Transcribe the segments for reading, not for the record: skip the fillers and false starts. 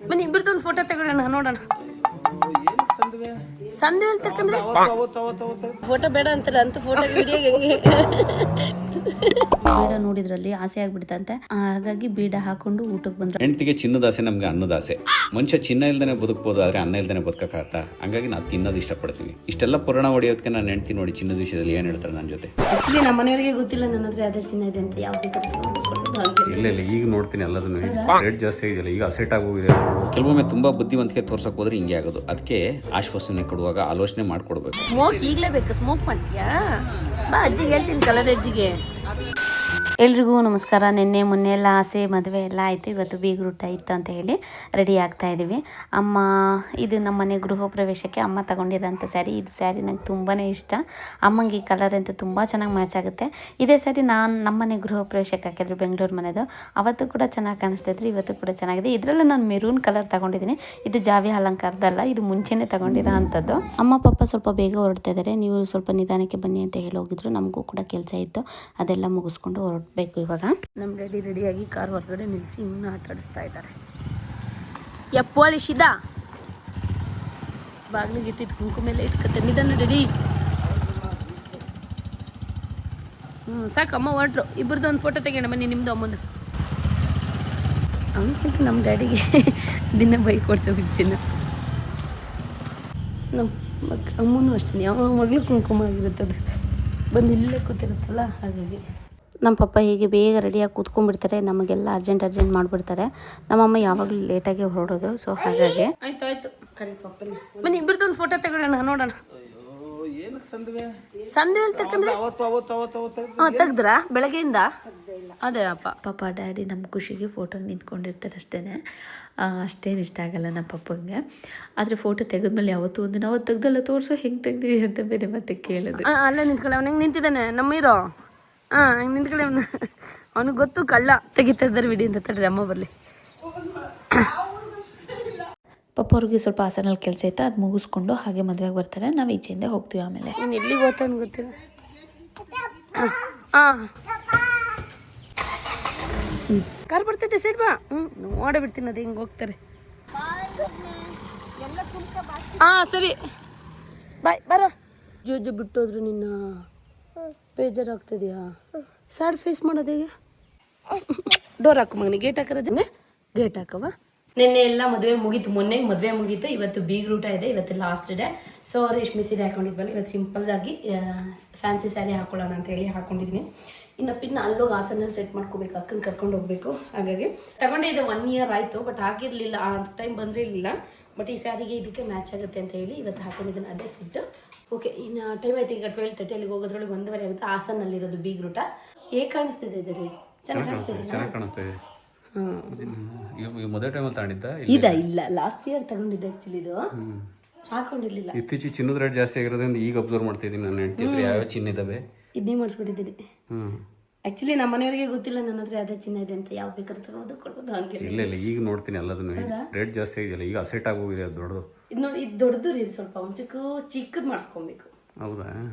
ಬನ್ನಿ ಇಬ್ಬರದೊಂದು ಫೋಟೋ ತಗೊಳ್ಳೋಣ ನೋಡೋಣ. ಸಂದು ಹೇಳ್ತಕ್ಕಂದ್ರೆ ಫೋಟೋ ಬೇಡ ಅಂತಾರೆ ಅಂತ ಫೋಟೋ ವಿಡಿಯೋ ಹೆಂಗೆ ಬೀಡ ನೋಡಿದ್ರಲ್ಲಿ ಆಸೆ ಆಗ್ಬಿಡ್ತಂತೆ. ಹಾಗಾಗಿ ಬೀಡ ಹಾಕೊಂಡು ಊಟಕ್ಕೆ ಬಂದ್ರು. ಹೆಂಡತಿಗೆ ಚಿನ್ನದ ಆಸೆ, ನಮ್ಗೆ ಅನ್ನದ ಆಸೆ. ಮನುಷ್ಯ ಚಿನ್ನ ಇಲ್ದೇನೆ ಬದುಕಬಹುದು, ಆದ್ರೆ ಅನ್ನ ಇಲ್ದೇನೆ ಬದುಕಕ್ಕಾಗತ್ತಾ? ಹಂಗಾಗಿ ನಾವು ತಿನ್ನೋದು ಇಷ್ಟಪಡ್ತೀವಿ. ಇಷ್ಟೆಲ್ಲ ಪುರಾಣ ಹೊಡೆಯೋದಕ್ಕೆ ನಾನು ಹೆಂಡತಿ ನೋಡಿ ಚಿನ್ನದ ವಿಷಯದಲ್ಲಿ ಏನ್ ಹೇಳ್ತಾರೆ ನನ್ನ ಜೊತೆ. ಆಕ್ಚುಲಿ ನಮ್ಮ ಮನೆಯವರಿಗೆ ಗೊತ್ತಿಲ್ಲ ನನ್ನ ಹತ್ರ ಅದೇ ಚಿನ್ನ ಇದೆ ಅಂತ. ಯಾವ ಇಲ್ಲ ಈಗ ನೋಡ್ತೀನಿ ಎಲ್ಲದನ್ನು. ರೇಟ್ ಜಾಸ್ತಿ ಆಗಿದೆಯಲ್ಲ, ಈಗ ಅಸೆಟ್ ಆಗೋಗಿದೆ. ಕೆಲವೊಮ್ಮೆ ತುಂಬಾ ಬುದ್ಧಿವಂತಿಕೆ ತೋರ್ಸಕ್ ಹೋದ್ರೆ ಹಿಂಗೆ ಆಗೋದು. ಅದಕ್ಕೆ ಆಶ್ವಾಸನೆ ಕೊಡುವಾಗ ಆಲೋಚನೆ ಮಾಡ್ಕೊಡ್ಬೇಕು. ಸ್ಮೋಕ್ ಈಗಲೇ ಬೇಕು. ಸ್ಮೋಕ್ ಮಾಡ್ತೀಯಾ? ಬಾ ಅಜ್ಜಿಗೆ ಹೇಳ್ತೀನಿ, ಕಲರ್ ಅಜ್ಜಿಗೆ. ಎಲ್ರಿಗೂ ನಮಸ್ಕಾರ. ನಿನ್ನೆ ಮೊನ್ನೆ ಎಲ್ಲ ಆಸೆ ಮದುವೆ ಎಲ್ಲ ಆಯಿತು. ಇವತ್ತು ಬೀಗ್ರೂಟ ಇತ್ತು ಅಂತ ಹೇಳಿ ರೆಡಿ ಆಗ್ತಾ ಇದ್ದೀವಿ. ಅಮ್ಮ ಇದು ನಮ್ಮ ಮನೆ ಗೃಹ ಪ್ರವೇಶಕ್ಕೆ ಅಮ್ಮ ತಗೊಂಡಿರೋಂಥ ಸ್ಯಾರಿ. ಇದು ಸ್ಯಾರಿ ನಂಗೆ ತುಂಬಾ ಇಷ್ಟ. ಅಮ್ಮಂಗೆ ಈ ಕಲರ್ ಅಂತ ತುಂಬ ಚೆನ್ನಾಗಿ ಮ್ಯಾಚ್ ಆಗುತ್ತೆ. ಇದೇ ಸ್ಯಾರಿ ನಾನು ನಮ್ಮ ಮನೆ ಗೃಹ ಪ್ರವೇಶಕ್ಕೆ ಹಾಕಿದ್ರು, ಬೆಂಗಳೂರು ಮನೆದು. ಅವತ್ತು ಕೂಡ ಚೆನ್ನಾಗಿ ಕಾಣಿಸ್ತಾಯಿದ್ರು, ಇವತ್ತು ಕೂಡ ಚೆನ್ನಾಗಿದೆ. ಇದರಲ್ಲೂ ನಾನು ಮೆರೂನ್ ಕಲರ್ ತಗೊಂಡಿದ್ದೀನಿ. ಇದು ಜಾವಿ ಅಲಂಕಾರದಲ್ಲ, ಇದು ಮುಂಚೆನೇ ತಗೊಂಡಿರೋ ಅಂಥದ್ದು. ಅಮ್ಮ ಪಾಪ ಸ್ವಲ್ಪ ಬೇಗ ಹೊರಡ್ತಾ ಇದ್ದಾರೆ. ನೀವು ಸ್ವಲ್ಪ ನಿಧಾನಕ್ಕೆ ಬನ್ನಿ ಅಂತ ಹೇಳಿ ಹೋಗಿದ್ರು. ನಮಗೂ ಕೂಡ ಕೆಲಸ ಇತ್ತು, ಅದೆಲ್ಲ ಮುಗಿಸ್ಕೊಂಡು ಹೊರಡಬೇಕು. ಇವಾಗ ನಮ್ಮ ಡ್ಯಾಡಿ ರೆಡಿಯಾಗಿ ಕಾರ್ ಹೊರಗಡೆ ನಿಲ್ಲಿಸಿ ಇನ್ನೂ ಆಟ ಆಡಿಸ್ತಾ ಇದ್ದಾರೆ. ಯಪ್ಪೋಳಿಸಿದ ಬಾಗಿಲಿಗೆ ಇಟ್ಟಿದ್ದು ಕುಂಕುಮ ಮೇಲೆ ಇಟ್ಕತ್ತೆ. ನಿಧಾನ ರೆಡಿ. ಸಾಕು, ಅಮ್ಮ ಹೊರಟ್ರು. ಇಬ್ಬರದ್ದು ಒಂದು ಫೋಟೋ ತೆಗೋಣ ಬನ್ನಿ, ನಿಮ್ಮದು ಅಮ್ಮಂದು. ಅವನಿಗಿಂತ ನಮ್ಮ ಡ್ಯಾಡಿಗೆ ದಿನ ಬೈಕ್ ಓಡಿಸೋ ಚಿನ್ನ. ನಮ್ಮ ಅಮ್ಮನೂ ಅಷ್ಟೇ, ಯಾವ ಮಗಳು ಕುಂಕುಮ ಆಗಿರುತ್ತದು ಬಂದು ಇಲ್ಲೇ ಕೂತಿರುತ್ತಲ್ಲ, ಹಾಗಾಗಿ ನಮ್ಮ ಪಪ್ಪ ಹೀಗೆ ಬೇಗ ರೆಡಿಯಾಗಿ ಕೂತ್ಕೊಂಡ್ಬಿಡ್ತಾರೆ. ನಮಗೆಲ್ಲ ಅರ್ಜೆಂಟ್ ಮಾಡಿಬಿಡ್ತಾರೆ. ನಮ್ಮಮ್ಮ ಯಾವಾಗಲೂ ಲೇಟಾಗಿ ಹೊರಡೋದು. ಸೊ ಹಾಗಾಗಿ ಆಯ್ತು ಬನ್ನಿ ಇಬ್ಬರದೊಂದು ಫೋಟೋ ತಗೊಳ್ಳೋಣ ನೋಡೋಣ. ಸಂದು ಹೇಳ್ತಕ್ಕಂದ್ರೆ ತೆಗ್ದ್ರಾ ಬೆಳಗ್ಗೆಯಿಂದ? ಅದೇ ಪಾಪ ಡ್ಯಾಡಿ ನಮ್ಮ ಖುಷಿಗೆ ಫೋಟೋ ನಿಂತ್ಕೊಂಡಿರ್ತಾರೆ ಅಷ್ಟೇ. ಅಷ್ಟೇನು ಇಷ್ಟ ಆಗಲ್ಲ ನಮ್ಮ ಪಪ್ಪಂಗೆ. ಆದರೆ ಫೋಟೋ ತೆಗೆದ್ಮೇಲೆ ಯಾವತ್ತೂ ಒಂದು ನಾವು ತೆಗ್ದಲ್ಲ ತೋರಿಸೋ ಹೆಂಗೆ ತೆಗ್ದಿದೆ ಅಂತ ಬೇರೆ ಮತ್ತೆ ಕೇಳೋದು. ಅಲ್ಲೇ ನಿಂತ್ಕೊಳ್ಳಿ, ಅವ್ನು ಹೆಂಗೆ ನಿಂತಿದ್ದಾನೆ ನಮ್ಮ ಹೀರೋ. ಹಂಗೆ ನಿಂತ್ಕೊಳ್ಳಿ. ಅವನಿಗೆ ಗೊತ್ತು ಕಳ್ಳ ತೆಗಿತಾ ಇದ್ದಾರೆ ಬಿಡಿ ಅಂತ. ತಡ್ರಿ ಅಮ್ಮ ಬರಲಿ. ಪಪ್ಪ ಅವ್ರಿಗೆ ಸ್ವಲ್ಪ ಹಾಸನಲ್ಲಿ ಕೆಲಸ ಇತ್ತು, ಅದು ಮುಗಿಸ್ಕೊಂಡು ಹಾಗೆ ಮದುವೆಗೆ ಬರ್ತಾರೆ. ನಾವು ಈಚೆಯಿಂದ ಹೋಗ್ತೀವಿ. ಆಮೇಲೆ ನೀನು ಎಲ್ಲಿಗೆ ಹೋಗ್ತಾನೆ ಗೊತ್ತಿಲ್ಲ. ಕಾರ್ ಬರ್ತೈತೆ, ಸೈಡ್ ಬಾ. ನೋಡಬಿಡ್ತೀನಿ ಅದು ಹಿಂಗೆ ಹೋಗ್ತಾರೆ. ಸರಿ ಬಾಯ್ ಬರೋ. ಜೋಜು ಬಿಟ್ಟೋದ್ರು ನಿನ್ನ. ಬೇಜಾರಾಗ್ತದೆಯಾ? ಸ್ಯಾಡ್ ಫೇಸ್ ಮಾಡೋದು ಹೇಗೆ? ಡೋರ್ ಹಾಕು ಮಗನಿ. Gate ಹಾಕರಜನೆ gate ಹಾಕವ. ನಿನ್ನೆ ಎಲ್ಲ ಮದುವೆ ಮುಗೀತು, ಮೊನ್ನೆ ಮದುವೆ ಮುಗೀತು. ಇವತ್ತು ಬೀಗ್ರೂಟ ಇದೆ, ಇವತ್ತು ಲಾಸ್ಟ್ ಡೇ. ಸೊ ರೇಷ್ಮೆ ಸೀರೆ ಹಾಕೊಂಡಿದ್ವಲ್ಲ, ಇವತ್ತು ಸಿಂಪಲ್ದಾಗಿ ಫ್ಯಾನ್ಸಿ ಸ್ಯಾರಿ ಹಾಕೊಳ್ಳೋಣ ಅಂತ ಹೇಳಿ ಹಾಕೊಂಡಿದ್ದೀನಿ. ಇನ್ನು ಪಿನ್ ಅಲ್ಲೋಗಿ ಹಾಸನಲ್ಲಿ ಸೆಟ್ ಮಾಡ್ಕೋಬೇಕು, ಅಕ್ಕನ ಕರ್ಕೊಂಡು ಹೋಗ್ಬೇಕು. ಹಾಗಾಗಿ ತಗೊಂಡಿದ್ದೆ 1 year ಆಯಿತು, ಬಟ್ ಹಾಕಿರಲಿಲ್ಲ, ಆ ಟೈಮ್ ಬಂದಿರಲಿಲ್ಲ. ಬಟ್ ಈ ಸ್ಯಾರಿಗೆ ಇದಕ್ಕೆ ಮ್ಯಾಚ್ ಆಗುತ್ತೆ ಅಂತ ಹೇಳಿ ಇವತ್ತು ಹಾಕೊಂಡಿದ್ದೀನಿ. ಅದೇ ಸಿಟ್ಟು. ಓಕೆ, ಇನ್ನು ಟೈಮ್ ಆಯ್ತು. ಈಗ 12:30 ಅಲ್ಲಿಗೆ ಹೋಗೋದ್ರೊಳಗೆ 1:15 ಆಗುತ್ತೆ. ಹಾಸನಲ್ಲಿರೋದು ಬೀಗ್ರೂಟ. ಹೇಗೆ ಕಾಣಿಸ್ತಿದೆ ಇದರಲ್ಲಿ? ಚೆನ್ನಾಗಿ ಕಾಣಿಸ್ತಿದೆ. ಇಲ್ಲ ಲಾಸ್ಟ್ ಇಯರ್ ತಗೊಂಡಿದ್ದೆ ಆಕ್ಚುಲಿ. ಇದು ಹಾಕೊಂಡಿರ್ಲಿಲ್ಲ. ಇತ್ತೀಚೆಗೆ ಚಿನ್ನದ ರೇಟ್ ಜಾಸ್ತಿ ಆಗಿರೋದ್ರಿಂದ ಈಗ ಅಬ್ಸರ್ವ್ ಮಾಡ್ತಾ ಇದ್ದೀನಿ. ನಾನು ಹೇಳ್ತಿದ್ರೆ ಯಾವ ಚಿನ್ನ ಇದಾವೆ ಇದನ್ನೇ ಮಾಡಿಸ್ಕೊಟ್ಟಿದ್ದೀನಿ. ಆಕ್ಚುಲಿ ನಮ್ಮ ಮನೆಯವರಿಗೆ ಗೊತ್ತಿಲ್ಲ ನನ್ನ ಹತ್ರ ಅದೇ ಚಿನ್ನ ಇದೆ ಅಂತ. ಯಾವ ಬೇಕಾದ್ರೂ ತಗೋದು ಕೊಡ್ಬೋದು ಹಂಗೆ. ಇಲ್ಲ ಈಗ ನೋಡ್ತೀನಿ ಎಲ್ಲದನ್ನು. ರೇಟ್ ಜಾಸ್ತಿ ಆಗಿದೆಯಲ್ಲ, ಈಗ ಅಸೆಟ್ ಆಗೋಗಿದೆ. ಅದು ದೊಡ್ಡದು. ಇದು ನೋಡಿ, ಇದು ದೊಡ್ಡದು ರೀ. ಸ್ವಲ್ಪ ಚಿಕ್ಕದು ಮಾಡಿಸ್ಕೊಬೇಕು. ಹೌದಾ?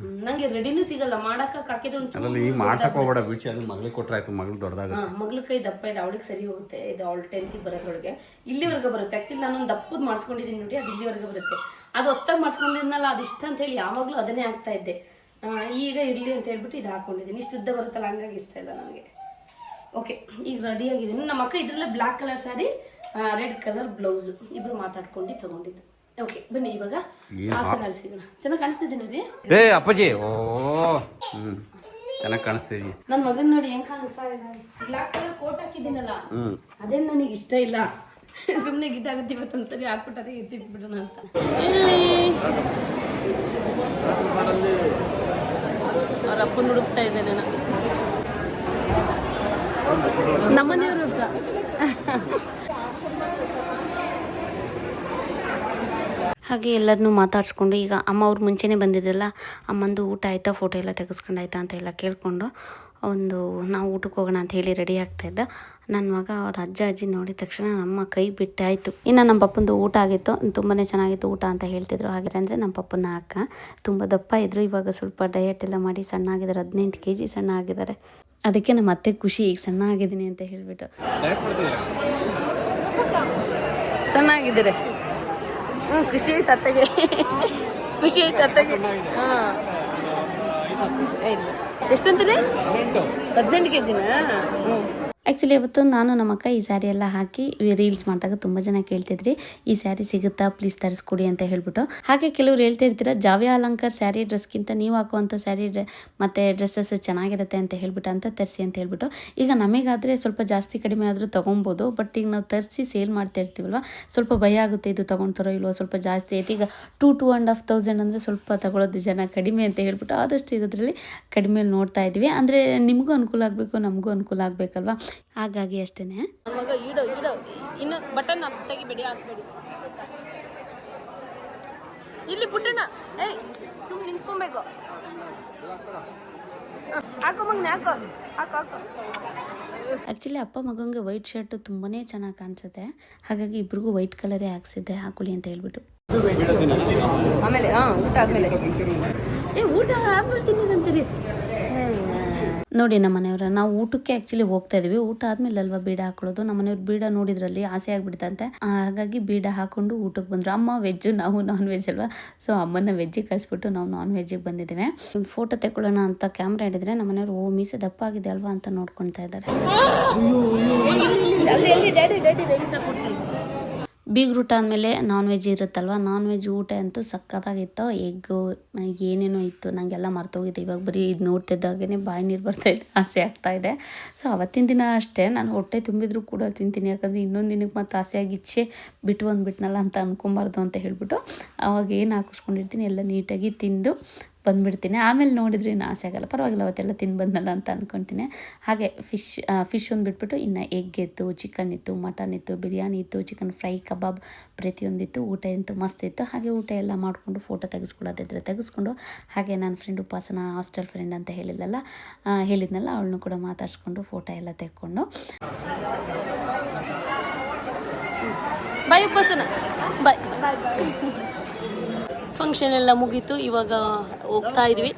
ನಂಗೆ ರೆಡಿನೂ ಸಿಗಲ್ಲ ಮಾಡಕ್ಕೆ. ಕಾಕಿದ್ರೆ ಈಗ ಮಾಡ್ಸಕ್ ಹೋಗ್ಬೇಡ, ಬಿಚ್ಚಿ ಅದು ಮಗಳಿಗೆ ಕೊಟ್ರೆ ಆಯ್ತು. ಮಗಳು ದೊಡ್ಡದಾಗುತ್ತೆ. ಮಗಳ ಕೈ ದಪ್ಪ ಇದೆ, ಅವಳಿಗೆ ಸರಿ ಹೋಗುತ್ತೆ. ಇದು ಅವಳು 10th ಬರೋದ್ರೊಳಗೆ ಇಲ್ಲಿವರೆಗೆ ಬರುತ್ತೆ. ಆಕ್ಚುಲಿ ನಾನೊಂದು ದಪ್ಪದ್ ಮಾಡಿಸ್ಕೊಂಡಿದ್ದೀನಿ ನೋಡಿ, ಅದು ಇಲ್ಲಿವರೆಗೆ ಬರುತ್ತೆ. ಅದು ಹೊಸ್ದಾಗಿ ಮಾಡಿಸ್ಕೊಂಡಿದ್ನಲ್ಲ, ಅದು ಇಷ್ಟ ಅಂತ ಹೇಳಿ ಯಾವಾಗಲೂ ಅದನ್ನೇ ಆಗ್ತಾ ಇದ್ದೆ. ಈಗ ಇರಲಿ ಅಂತ ಹೇಳ್ಬಿಟ್ಟು ಇದು ಹಾಕೊಂಡಿದ್ದೀನಿ. ಇಷ್ಟು ಉದ್ದ ಬರುತ್ತಲ್ಲ, ಹಂಗಾಗಿ ಇಷ್ಟ ಇಲ್ಲ ನನಗೆ. ಓಕೆ, ಈಗ ರೆಡಿ ಆಗಿದ್ದೀನಿ. ನಮ್ಮ ಅಕ್ಕ ಇದರಲ್ಲೇ black colour sari, red colour blouse ಇಬ್ರು ಮಾತಾಡ್ಕೊಂಡು ತಗೊಂಡಿದ್ದು. ಓಕೆ ಬನ್ನಿ ಇವಾಗ ಹಾಸನಲ್ಲಿ ಸಿಗೋಣ. ಚೆನ್ನಾಗಿ ಕಾಣಿಸ್ತಿದ್ದೀನಿ ರೀ. ಅಪ್ಪಾಜಿ. ಚೆನ್ನಾಗಿ ಕಾಣಿಸ್ತಿದ್ದೀನಿ. ನನ್ನ ಮಗನ ನೋಡಿ ಹೆಂಗ್ ಕಾಣಿಸ್ತಾ ಇಲ್ಲ. ಬ್ಲ್ಯಾಕ್ ಕಲರ್ ಕೋಟ್ ಹಾಕಿದ್ದೀನಲ್ಲ, ಅದೇನು ನನಗೆ ಇಷ್ಟ ಇಲ್ಲ. ಸುಮ್ಮನೆ ಗಿಟ್ಟಾಗುತ್ತೆ. ಇವತ್ತೊಂದ್ಸರಿ ಹಾಕ್ಬಿಟ್ಟು ಅದೇ ಎತ್ತಿಟ್ಬಿಡೋಣ ಅಂತ. ಅವ್ರ ಅಪ್ಪನ ಹುಡುಕ್ತಾ ಇದ್ದೇನೆ ನಾನು. ನಮ್ಮನೆಯವರು ಹಾಗೆ ಎಲ್ಲರನ್ನೂ ಮಾತಾಡ್ಸ್ಕೊಂಡು ಈಗ ಅಮ್ಮ ಅವ್ರು ಮುಂಚೆನೇ ಬಂದಿದ್ದಲ್ಲ, ಅಮ್ಮಂದು ಊಟ ಆಯಿತಾ, ಫೋಟೋ ಎಲ್ಲ ತೆಗೆಸ್ಕೊಂಡಾಯ್ತಾ ಅಂತ ಎಲ್ಲ ಕೇಳಿಕೊಂಡು ನಾವು ಊಟಕ್ಕೆ ಹೋಗೋಣ ಅಂತ ಹೇಳಿ ರೆಡಿ ಆಗ್ತಾಯಿದ್ದ. ನನ್ನ ಮಗ ಅವ್ರ ಅಜ್ಜಿ ನೋಡಿದ ತಕ್ಷಣ ನಮ್ಮ ಕೈ ಬಿಟ್ಟಾಯಿತು. ಇನ್ನು ನಮ್ಮ ಪಪ್ಪಂದು ಊಟ ಆಗಿತ್ತು, ತುಂಬಾ ಚೆನ್ನಾಗಿತ್ತು ಊಟ ಅಂತ ಹೇಳ್ತಿದ್ರು. ಹಾಗೆ ಅಂದರೆ ನಮ್ಮ ಪಪ್ಪನ ಅಕ್ಕ ತುಂಬ ದಪ್ಪ ಇದ್ದರು. ಇವಾಗ ಸ್ವಲ್ಪ ಡಯಟ್ ಎಲ್ಲ ಮಾಡಿ ಸಣ್ಣ ಆಗಿದ್ದಾರೆ. 18 kg ಸಣ್ಣ ಆಗಿದ್ದಾರೆ. ಅದಕ್ಕೆ ನಮ್ಮ ಅತ್ತೆ ಖುಷಿ, ಈಗ ಸಣ್ಣ ಆಗಿದ್ದೀನಿ ಅಂತ ಹೇಳಿಬಿಟ್ಟು. ಚೆನ್ನಾಗಿದ್ದೀರಿ. ಖುಷಿ ಆಯ್ತು ಅತ್ತಗೆ. ಖುಷಿ ಆಯ್ತು ಅತ್ತಗೆ. ಹಾಂ ಇಲ್ಲ ಎಷ್ಟಂತೀರಿ? 18 kg. ಹ್ಞೂ. ಆ್ಯಕ್ಚುಲಿ ಇವತ್ತು ನಾನು ನಮ್ಮ ಅಕ್ಕ ಈ ಸ್ಯಾರಿ ಎಲ್ಲ ಹಾಕಿ ರೀಲ್ಸ್ ಮಾಡಿದಾಗ ತುಂಬ ಜನ ಕೇಳ್ತಿದ್ರಿ ಈ ಸ್ಯಾರಿ ಸಿಗುತ್ತಾ ಪ್ಲೀಸ್ ತರಿಸ್ಕೊಡಿ ಅಂತ ಹೇಳ್ಬಿಟ್ಟು. ಹಾಗೆ ಕೆಲವ್ರು ಹೇಳ್ತಿರ್ತೀರ ಜಾವ್ಯ ಅಲಂಕಾರ್ ಸ್ಯಾರಿ ಡ್ರೆಸ್ಗಿಂತ ನೀವು ಹಾಕುವಂಥ ಸ್ಯಾರಿ ಮತ್ತು ಡ್ರೆಸ್ಸಸ್ ಚೆನ್ನಾಗಿರುತ್ತೆ ಅಂತ ಹೇಳ್ಬಿಟ್ಟು ಅಂತ ತರಿಸಿ ಅಂತ ಹೇಳ್ಬಿಟ್ಟು. ಈಗ ನಮಗಾದರೆ ಸ್ವಲ್ಪ ಜಾಸ್ತಿ ಕಡಿಮೆ ಆದರೂ ತೊಗೊಬೋದು. ಬಟ್ ಈಗ ನಾವು ತರಿಸಿ ಸೇಲ್ ಮಾಡ್ತಾ ಇರ್ತೀವಲ್ವ, ಸ್ವಲ್ಪ ಭಯ ಆಗುತ್ತೆ ಇದು ತೊಗೊಳ್ತಾರೋ ಇಲ್ವೋ, ಸ್ವಲ್ಪ ಜಾಸ್ತಿ ಆಯ್ತು. ಈಗ 2,500 ಅಂದರೆ ಸ್ವಲ್ಪ ತಗೊಳ್ಳೋದು ಜನ ಕಡಿಮೆ ಅಂತ ಹೇಳ್ಬಿಟ್ಟು ಆದಷ್ಟು ಇರೋದ್ರಲ್ಲಿ ಕಡಿಮೆ ನೋಡ್ತಾ ಇದ್ವಿ. ಅಂದರೆ ನಿಮಗೂ ಅನುಕೂಲ ಆಗಬೇಕು, ನಮಗೂ ಅನುಕೂಲ ಆಗಬೇಕಲ್ವ, ಹಾಗಾಗಿ ಅಷ್ಟೇ. ಮಗ ಈಡೋ ಇನ್ನು ಬಟನ್ ತೆಗಿಬೇಡಿ, ಹಾಕ್ಬೇಡಿ ಇಲ್ಲಿ ಪುಟ್ಟಣ್ಣ. ಏಯ್ ಸುಮ್ಮನೆ ನಿಂತ್ಕೊಬೇಕು. ಹಾಕೋ ಮಗನ, ಹಾಕೋ ಹಾಕೋ ಹಾಕೋ. ಆ್ಯಕ್ಚುಲಿ ಅಪ್ಪ ಮಗಂಗೆ ವೈಟ್ ಶರ್ಟು ತುಂಬಾ ಚೆನ್ನಾಗಿ ಕಾಣಿಸುತ್ತೆ, ಹಾಗಾಗಿ ಇಬ್ರಿಗೂ ವೈಟ್ ಕಲರೇ ಹಾಕ್ಸಿದ್ದೆ ಹಾಕೊಳ್ಳಿ ಅಂತ ಹೇಳ್ಬಿಟ್ಟು. ಆಮೇಲೆ ಊಟ ಆದಮೇಲೆ ಊಟ ಆಗ್ಬಿಡ್ತೀನಿ ಅಂತೀರಿ ನೋಡಿ. ನಮ್ಮ ಮನೆಯವ್ರ ನಾವು ಊಟಕ್ಕೆ ಆ್ಯಕ್ಚುಲಿ ಹೋಗ್ತಾ ಇದೀವಿ. ಊಟ ಆದ್ಮೇಲೆ ಅಲ್ವಾ ಬೀಡ ಹಾಕೊಳ್ಳೋದು. ನಮ್ಮ ಮನೆಯವ್ರು ಬೀಡ ನೋಡಿದ್ರಲ್ಲಿ ಆಸೆ ಆಗ್ಬಿಡ್ತಂತೆ, ಹಾಗಾಗಿ ಬೀಡ ಹಾಕೊಂಡು ಊಟಕ್ಕೆ ಬಂದರು. ಅಮ್ಮ ವೆಜ್ಜು, ನಾವು ನಾನ್ ವೆಜ್ ಅಲ್ವಾ, ಸೊ ಅಮ್ಮನ ವೆಜ್ಜಿಗೆ ಕಳಿಸ್ಬಿಟ್ಟು ನಾವು ನಾನ್ ವೆಜ್ಜಿಗೆ ಬಂದಿದ್ದೇವೆ. ಒಂದು ಫೋಟೋ ತೆಕೊಳ್ಳೋಣ ಅಂತ ಕ್ಯಾಮ್ರಾ ಹಿಡಿದ್ರೆ ನಮ್ಮ ಮನೆಯವ್ರು ಮೀಸೆ ದಪ್ಪ ಆಗಿದೆ ಅಲ್ವಾ ಅಂತ ನೋಡ್ಕೊಳ್ತಾ ಇದ್ದಾರೆ. ಬೀಗ್ರೂಟ ಆದಮೇಲೆ ನಾನ್ ವೆಜ್ ಇರುತ್ತಲ್ವ, ನಾನ್ ವೆಜ್ ಊಟ ಅಂತೂ ಸಕ್ಕತ್ತಾಗಿತ್ತು. ಎಗ್ಗು ಏನೇನೋ ಇತ್ತು, ನನಗೆಲ್ಲ ಮರ್ತೋಗಿತ್ತು. ಇವಾಗ ಬರೀ ಇದು ನೋಡ್ತಿದ್ದಾಗೇ ಬಾಯಿ ನೀರು ಬರ್ತಾಯಿದೆ, ಆಸೆ ಆಗ್ತಾಯಿದೆ. ಸೊ ಅವತ್ತಿನ ದಿನ ಅಷ್ಟೇ ನಾನು ಹೊಟ್ಟೆ ತುಂಬಿದ್ರು ಕೂಡ ತಿಂತೀನಿ, ಯಾಕಂದರೆ ಇನ್ನೊಂದು ದಿನಕ್ಕೆ ಮತ್ತೆ ಆಸೆಯಾಗಿ ಇಚ್ಛೆ ಬಿಟ್ಟು ಬಂದುಬಿಟ್ನಲ್ಲ ಅಂತ ಅನ್ಕೊಬಾರ್ದು ಅಂತ ಹೇಳ್ಬಿಟ್ಟು ಅವಾಗ ಏನು ಹಾಕಿಸ್ಕೊಂಡಿರ್ತೀನಿ ಎಲ್ಲ ನೀಟಾಗಿ ತಿಂದು ಬಂದುಬಿಡ್ತೀನಿ. ಆಮೇಲೆ ನೋಡಿದ್ರೆ ಇನ್ನು ಆಸೆ ಆಗಲ್ಲ, ಪರವಾಗಿಲ್ಲ ಅವತ್ತೆಲ್ಲ ತಿಂದು ಬಂದಲ್ಲ ಅಂತ ಅಂದ್ಕೊತೀನಿ. ಹಾಗೆ ಫಿಶ್ ಒಂದು ಬಿಟ್ಬಿಟ್ಟು ಇನ್ನು ಎಗ್ ಇತ್ತು, ಚಿಕನ್ ಇತ್ತು, ಮಟನ್ ಇತ್ತು, ಬಿರಿಯಾನಿ ಇತ್ತು, ಚಿಕನ್ ಫ್ರೈ, ಕಬಾಬ್ ಪ್ರತಿಯೊಂದಿತ್ತು. ಊಟ ಅಂತೂ ಮಸ್ತ್ ಇತ್ತು. ಹಾಗೆ ಊಟ ಎಲ್ಲ ಮಾಡಿಕೊಂಡು ಫೋಟೋ ತೆಗೆಸ್ಕೊಳ್ಳೋದಿದ್ರೆ ತೆಗೆಸ್ಕೊಂಡು, ಹಾಗೆ ನನ್ನ ಫ್ರೆಂಡ್ ಉಪಾಸನ ಹಾಸ್ಟೆಲ್ ಫ್ರೆಂಡ್ ಅಂತ ಹೇಳಿದ್ನಲ್ಲ ಅವಳನ್ನು ಕೂಡ ಮಾತಾಡಿಸ್ಕೊಂಡು ಫೋಟೋ ಎಲ್ಲ ತೆಕ್ಕೊಂಡು ಬಾಯ್ ಉಪಾಸನ ಬಾಯ್. ಫಂಕ್ಷನ್ ಎಲ್ಲ ಮುಗೀತು, ಇವಾಗ ಹೋಗ್ತಾ ಇದ್ವಿ.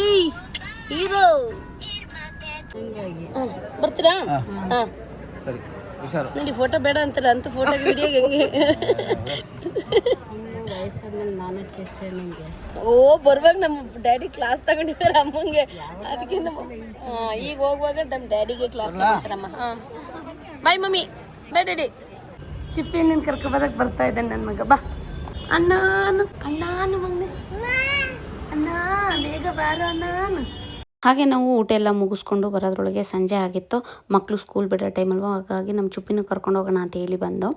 ಏಯ್ ಹೀರೋ ಬರ್ತೀರಾ? ಹಾಂ ನೋಡಿ, ಫೋಟೋ ಬೇಡ ಅಂತಾರ ಅಂತ ಫೋಟೋಗೆ ವಿಡಿಯೋಗೆ ಹೆಂಗೆ ಓ ಬರುವಾಗ ನಮ್ಮ ಡ್ಯಾಡಿ ಕ್ಲಾಸ್ ತಗೊಂಡಿದ್ದಾರೆ ಅಮ್ಮಂಗೆ, ಅದಕ್ಕೆ ನಮ್ಮ ಈಗ ಹೋಗುವಾಗ ನಮ್ಮ ಡ್ಯಾಡಿಗೆ ಕ್ಲಾಸ್ ತಗೊಂತಾರಮ್ಮ. ಹಾಂ ಬಾಯ್ ಮಮ್ಮಿ, ಬಾಯ್ ಡ್ಯಾಡಿ. ಚಿಪ್ಪಿನ ಕರ್ಕೊಬರಕ್ಕೆ ಬರ್ತಾ ಇದ್ದಾನೆ ನನ್ನ ಮಗ. ಬಾ ಅಣ್ಣಾನು ಮಗನೆ, ಅಣ್ಣ ಬೇಗ ಬಾರೋ ಅಣ್ಣಾನು. ಹಾಗೆ ನಾವು ಊಟ ಎಲ್ಲ ಮುಗಿಸ್ಕೊಂಡು ಬರೋದ್ರೊಳಗೆ ಸಂಜೆ ಆಗಿತ್ತು. ಮಕ್ಕಳು ಸ್ಕೂಲ್ ಬಿಡೋ ಟೈಮಲ್ವ, ಹಾಗಾಗಿ ನಮ್ಮ ಚುಪ್ಪಿನೂ ಕರ್ಕೊಂಡು ಹೋಗೋಣ ಅಂತ ಹೇಳಿ ಬಂದು.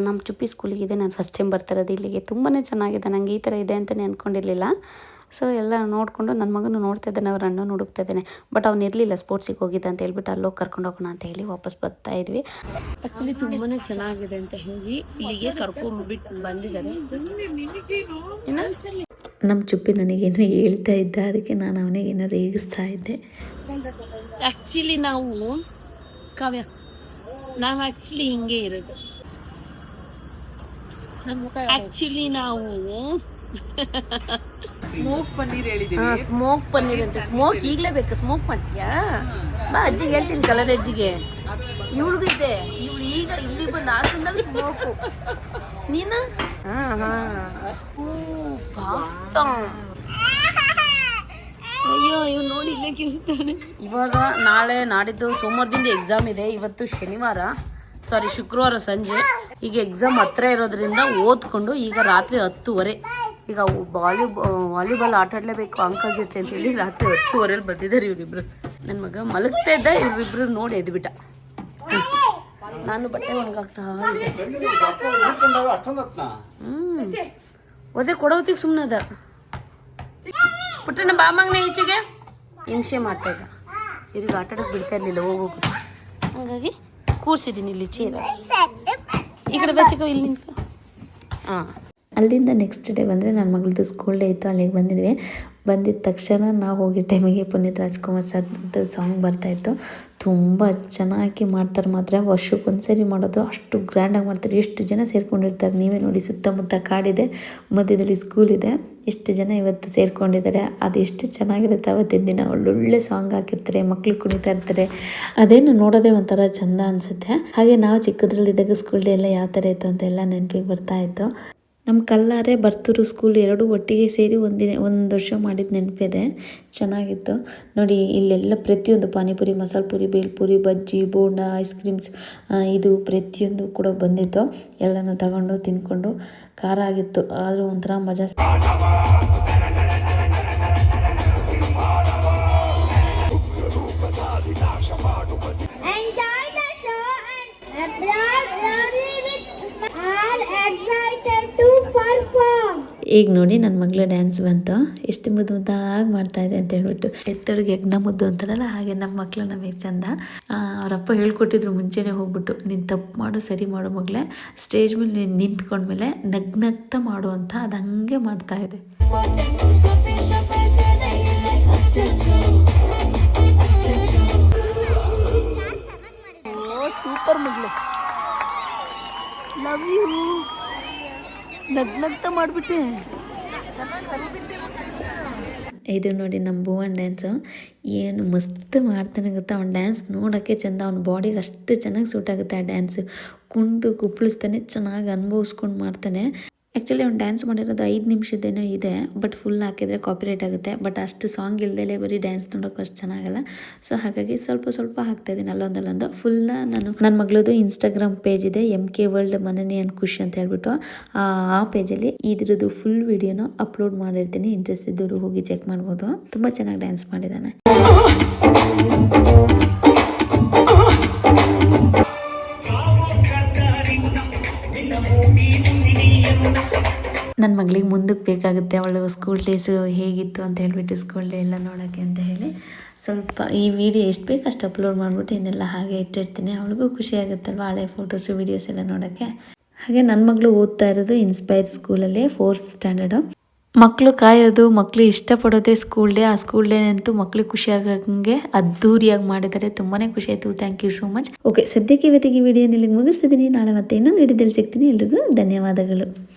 ನಮ್ಮ ಚುಪ್ಪಿ ಸ್ಕೂಲಿಗಿದೆ, ನಾನು ಫಸ್ಟ್ ಟೈಮ್ ಬರ್ತಿರೋದು ಇಲ್ಲಿಗೆ. ತುಂಬಾ ಚೆನ್ನಾಗಿದೆ, ನನಗೆ ಈ ಥರ ಇದೆ ಅಂತಲೇ ಅಂದ್ಕೊಂಡಿರಲಿಲ್ಲ. ಸೊ ಎಲ್ಲ ನೋಡಿಕೊಂಡು ನನ್ನ ಮಗನೂ ನೋಡ್ತಾ ಇದ್ದಾನೆ, ಅವ್ರ ಅಣ್ಣನ ಹುಡುಕ್ತಾ ಇದ್ದಾನೆ. ಬಟ್ ಅವ್ನು ಇರಲಿಲ್ಲ, ಸ್ಪೋರ್ಟ್ಸಿಗೆ ಹೋಗಿದ್ದ ಅಂತ ಹೇಳ್ಬಿಟ್ಟು ಅಲ್ಲೋಗಿ ಕರ್ಕೊಂಡು ಹೋಗೋಣ ಅಂತ ಹೇಳಿ ವಾಪಸ್ ಬರ್ತಾ ಇದ್ವಿ. ಆ್ಯಕ್ಚುಲಿ ತುಂಬಾ ಚೆನ್ನಾಗಿದೆ ಅಂತ ಹೇಳಿ ಇಲ್ಲಿಗೆ ಕರ್ಕೊಂಡು ಬಿಟ್ಟು ಬಂದಿದ್ದಾರೆ. ನಮ್ಮ ಚುಪ್ಪಿ ನನಗೇನೋ ಹೇಳ್ತಾ ಇದ್ದ, ಅದಕ್ಕೆ ನಾನು ಅವನಿಗೇನೋ ರೇಗಿಸ್ತಾ ಇದ್ದೆ. ಆ್ಯಕ್ಚುಲಿ ನಾವು ಹಿಂಗೆ ಇರೋದು. ಆ್ಯಕ್ಚುಲಿ ನಾವು ಸ್ಮೋಕ್ ಪನ್ನೀರ್ ಹೇಳಿದ್ದೀವಿ. ಸ್ಮೋಕ್ ಪನ್ನೀರ್ ಅಂತ. ಸ್ಮೋಕ್ ಈಗಲೇ ಬೇಕು, ಸ್ಮೋಕ್ ಮಾಡ್ತೀಯಾ? ಬಾ ಅಜ್ಜಿಗೆ ಹೇಳ್ತೀನಿ, ಕಲರ್ ಅಜ್ಜಿಗೆ. ಇವಳಿಗೂ ಇದೆ, ಇವಳು ಈಗ ಇಲ್ಲಿಗೆ ಬಂದು ಹಾಸನದಲ್ಲಿ ಸ್ಮೋಕು. ನೀನು ಪಾಸ್ತಾ. ಅಯ್ಯೋ ಇವ್ ನೋಡಿ ಇಲ್ಲೇ ಕಿರಿಸ್ತಾನೆ. ಇವಾಗ ನಾಳೆ ನಾಡಿದ್ದು ಸೋಮವಾರದಿಂದ ಎಕ್ಸಾಮ್ ಇದೆ. ಇವತ್ತು ಶುಕ್ರವಾರ ಸಂಜೆ. ಈಗ ಎಕ್ಸಾಮ್ ಹತ್ರ ಇರೋದ್ರಿಂದ ಓದ್ಕೊಂಡು ಈಗ ರಾತ್ರಿ 10:30 ಈಗ ವಾಲಿಬಾಲ್ ಆಟ ಆಡಲೇಬೇಕು ಅಂಕಲ್ ಜೊತೆ ಅಂತ ಹೇಳಿ ರಾತ್ರಿ 10:30 ಬಂದಿದ್ದಾರೆ ಇವರಿಬ್ರು. ನನ್ನ ಮಗ ಮಲಗ್ತಾ ಇದ್ದ, ಇವರಿಬ್ರು ನೋಡಿ ಎದ್ಬಿಟ್ಟ. ನಾನು ಬಟ್ಟೆ ಒಣಗಾಗ್ತಾ ಇದ್ದೆ. ಒದೆ ಕೊಡೋತಿಗೆ ಸುಮ್ಮನದ. ಪುಟ್ಟಣ್ಣ ಬಾಮಗ್ನ ಈಚೆಗೆ ಹಿಂಸೆ ಮಾಡ್ತಾ ಇದ್ದ, ಇವ್ರಿಗೆ ಆಟ ಆಡೋಕೆ ಬಿಡ್ತಾ ಇರಲಿಲ್ಲ ಹೋಗೋದು. ಹಾಗಾಗಿ ಕೂರಿಸಿದ್ದೀನಿ ಇಲ್ಲಿ ಚೇರ. ಈ ಕಡೆ ಬಚ್ಚಿಕೋ, ಇಲ್ಲಿ ನಿಂತ್ಕೊ. ಹಾಂ, ಅಲ್ಲಿಂದ ನೆಕ್ಸ್ಟ್ ಡೇ ಬಂದರೆ ನನ್ನ ಮಗಳದ್ದು ಸ್ಕೂಲ್ ಡೇ ಇತ್ತು, ಅಲ್ಲಿಗೆ ಬಂದಿದ್ವಿ. ಬಂದಿದ್ದ ತಕ್ಷಣ ನಾವು ಹೋಗಿ ಟೈಮಿಗೆ ಪುನೀತ್ ರಾಜ್ಕುಮಾರ್ ಸರ್ದು ಸಾಂಗ್ ಬರ್ತಾಯಿತ್ತು. ತುಂಬ ಚೆನ್ನಾಗಿ ಮಾಡ್ತಾರೆ. ಮಾತ್ರ ವರ್ಷಕ್ಕೊಂದ್ಸರಿ ಮಾಡೋದು, ಅಷ್ಟು ಗ್ರ್ಯಾಂಡಾಗಿ ಮಾಡ್ತಾರೆ. ಎಷ್ಟು ಜನ ಸೇರ್ಕೊಂಡಿರ್ತಾರೆ ನೀವೇ ನೋಡಿ. ಸುತ್ತಮುತ್ತ ಕಾಡಿದೆ, ಮಧ್ಯದಲ್ಲಿ ಸ್ಕೂಲ್ ಇದೆ, ಎಷ್ಟು ಜನ ಇವತ್ತು ಸೇರ್ಕೊಂಡಿದ್ದಾರೆ. ಅದು ಎಷ್ಟು ಚೆನ್ನಾಗಿರುತ್ತೆ. ಅವತ್ತಿನ ದಿನ ಒಳ್ಳೊಳ್ಳೆ ಸಾಂಗ್ ಹಾಕಿರ್ತಾರೆ, ಮಕ್ಳು ಕುಣಿತಾ ಇರ್ತಾರೆ. ಅದೇನು ನೋಡೋದೇ ಒಂಥರ ಚಂದ ಅನಿಸುತ್ತೆ. ಹಾಗೆ ನಾವು ಚಿಕ್ಕದ್ರಲ್ಲಿದ್ದಾಗ ಸ್ಕೂಲ್ ಡೇ ಎಲ್ಲ ಯಾವ ಥರ ಇತ್ತು ಅಂತ ಎಲ್ಲ ನೆನಪಿಗೆ ಬರ್ತಾ ಇತ್ತು. ನಮ್ಮ ಕಲ್ಲಾರೆ ಬರ್ತೂರು ಸ್ಕೂಲ್ ಎರಡೂ ಒಟ್ಟಿಗೆ ಸೇರಿ ಒಂದು ವರ್ಷ ಮಾಡಿದ ನೆನಪಿದೆ. ಚೆನ್ನಾಗಿತ್ತು ನೋಡಿ. ಇಲ್ಲೆಲ್ಲ ಪ್ರತಿಯೊಂದು ಪಾನಿಪುರಿ, ಮಸಾಲೆ ಪುರಿ, ಬೇಲ್ಪುರಿ, ಬಜ್ಜಿ, ಬೋಂಡ, ಐಸ್ ಕ್ರೀಮ್ಸ್, ಇದು ಪ್ರತಿಯೊಂದು ಕೂಡ ಬಂದಿತ್ತು. ಎಲ್ಲನೂ ತಗೊಂಡು ತಿಂದ್ಕೊಂಡು ಖಾರ ಆಗಿತ್ತು, ಆದರೂ ಒಂಥರ ಮಜಾ. ಈಗ ನೋಡಿ ನನ್ನ ಮಗಳ ಡ್ಯಾನ್ಸ್ ಬಂತು. ಎಷ್ಟು ಮುದ್ದು ಮುದ್ದಾಗಿ ಮಾಡ್ತಾ ಇದೆ ಅಂತ ಹೇಳ್ಬಿಟ್ಟು. ಎತ್ತರಿಗೆ ಯಜ್ಞ ಮುದ್ದು ಅಂತಾರಲ್ಲ, ಹಾಗೆ ನಮ್ಮ ಮಕ್ಳು ನಮಗೆ ಚಂದ. ಅವರಪ್ಪ ಹೇಳ್ಕೊಟ್ಟಿದ್ರು ಮುಂಚೆನೇ ಹೋಗ್ಬಿಟ್ಟು, ನೀನು ತಪ್ಪು ಮಾಡು, ಸರಿ ಮಾಡು ಮಗಳೇ, ಸ್ಟೇಜ್ ಮೇಲೆ ನೀನು ನಿಂತ್ಕೊಂಡ್ಮೇಲೆ ನಗ್ನಗ್ತಾ ಮಾಡು ಅಂತ. ಅದು ಹಂಗೆ ಮಾಡ್ತಾ ಇದೆ. ಸೂಪರ್ ಮಗಳು, ಲವ್ ಯು. ನಗ್ನಗ್ತಾ ಮಾಡಿಬಿಟ್ಟೆ. ಇದು ನೋಡಿ ನಮ್ಮ ಭುವನ್ ಡ್ಯಾನ್ಸು, ಏನು ಮಸ್ತ್ ಮಾಡ್ತಾನೆ ಗೊತ್ತಾ. ಅವ್ನ ಡ್ಯಾನ್ಸ್ ನೋಡೋಕ್ಕೆ ಚೆಂದ, ಅವ್ನ ಬಾಡಿಗೆ ಅಷ್ಟು ಚೆನ್ನಾಗಿ ಸೂಟ್ ಆಗುತ್ತೆ ಆ ಡ್ಯಾನ್ಸು. ಕುಣಿದು ಕುಪ್ಪಳಿಸ್ತಾನೆ, ಚೆನ್ನಾಗಿ ಅನುಭವಿಸ್ಕೊಂಡು ಮಾಡ್ತಾನೆ. ಆ್ಯಕ್ಚುಲಿ ಅವ್ನು ಡ್ಯಾನ್ಸ್ ಮಾಡಿರೋದು 5 ನಿಮಿಷದ್ದೇನೋ ಇದೆ, ಬಟ್ ಫುಲ್ ಹಾಕಿದರೆ ಕಾಪಿರೈಟ್ ಆಗುತ್ತೆ. ಬಟ್ ಅಷ್ಟು ಸಾಂಗ್ ಇಲ್ದಲೇ ಬರೀ ಡ್ಯಾನ್ಸ್ ನೋಡೋಕೆ ಅಷ್ಟು ಚೆನ್ನಾಗಲ್ಲ. ಸೊ ಹಾಗಾಗಿ ಸ್ವಲ್ಪ ಹಾಕ್ತಾಯಿದ್ದೀನಿ, ಅಲ್ಲೊಂದು ಫುಲ್ನ. ನಾನು ನನ್ನ ಮಗಳದು ಇನ್ಸ್ಟಾಗ್ರಾಮ್ ಪೇಜ್ ಇದೆ, MK ವರ್ಲ್ಡ್ ಮನನಿ ಆ್ಯಂಡ್ ಖುಷಿ ಅಂತ ಹೇಳ್ಬಿಟ್ಟು. ಆ ಪೇಜಲ್ಲಿ ಇದ್ರದ್ದು ಫುಲ್ ವಿಡಿಯೋನ ಅಪ್ಲೋಡ್ ಮಾಡಿರ್ತೀನಿ. ಇಂಟ್ರೆಸ್ಟ್ ಇದ್ದವರು ಹೋಗಿ ಚೆಕ್ ಮಾಡ್ಬೋದು. ತುಂಬ ಚೆನ್ನಾಗಿ ಡ್ಯಾನ್ಸ್ ಮಾಡಿದ್ದಾನೆ. ನನ್ನ ಮಗಳಿಗೆ ಮುಂದಕ್ಕೆ ಬೇಕಾಗುತ್ತೆ, ಅವಳು ಸ್ಕೂಲ್ ಡೇಸು ಹೇಗಿತ್ತು ಅಂತ ಹೇಳ್ಬಿಟ್ಟು, ಸ್ಕೂಲ್ ಡೇ ಎಲ್ಲ ನೋಡೋಕ್ಕೆ ಅಂತ ಹೇಳಿ ಸ್ವಲ್ಪ ಈ ವಿಡಿಯೋ ಎಷ್ಟು ಬೇಕು ಅಷ್ಟು ಅಪ್ಲೋಡ್ ಮಾಡಿಬಿಟ್ಟು ಇನ್ನೆಲ್ಲ ಹಾಗೆ ಇಟ್ಟಿರ್ತೀನಿ. ಅವಳಿಗೂ ಖುಷಿ ಆಗುತ್ತಲ್ವ ಹಳೆ ಫೋಟೋಸು ವೀಡಿಯೋಸ್ ಎಲ್ಲ ನೋಡೋಕ್ಕೆ. ಹಾಗೆ ನನ್ನ ಮಗಳು ಓದ್ತಾ ಇರೋದು ಇನ್ಸ್ಪೈರ್ ಸ್ಕೂಲಲ್ಲಿ 4th ಸ್ಟ್ಯಾಂಡರ್ಡು. ಮಕ್ಕಳು ಕಾಯೋದು, ಮಕ್ಕಳು ಇಷ್ಟಪಡೋದೇ ಸ್ಕೂಲ್ ಡೇ. ಆ ಸ್ಕೂಲ್ ಡೇ ಅಂತೂ ಮಕ್ಳಿಗೆ ಖುಷಿ ಆಗಂಗೆ ಅದ್ದೂರಿಯಾಗಿ ಮಾಡಿದ್ದಾರೆ. ತುಂಬಾ ಖುಷಿ ಆಯಿತು. Thank you so much. Okay, ಸದ್ಯಕ್ಕೆ ಇವತ್ತಿಗೆ ವಿಡಿಯೋನ ಇಲ್ಲಿಗೆ ಮುಗಿಸ್ತಿದ್ದೀನಿ. ನಾಳೆ ಮತ್ತೆ ಇನ್ನೊಂದು ವಿಡಿಯೋದಲ್ಲಿ ಸಿಗ್ತೀನಿ. ಎಲ್ರಿಗೂ ಧನ್ಯವಾದಗಳು.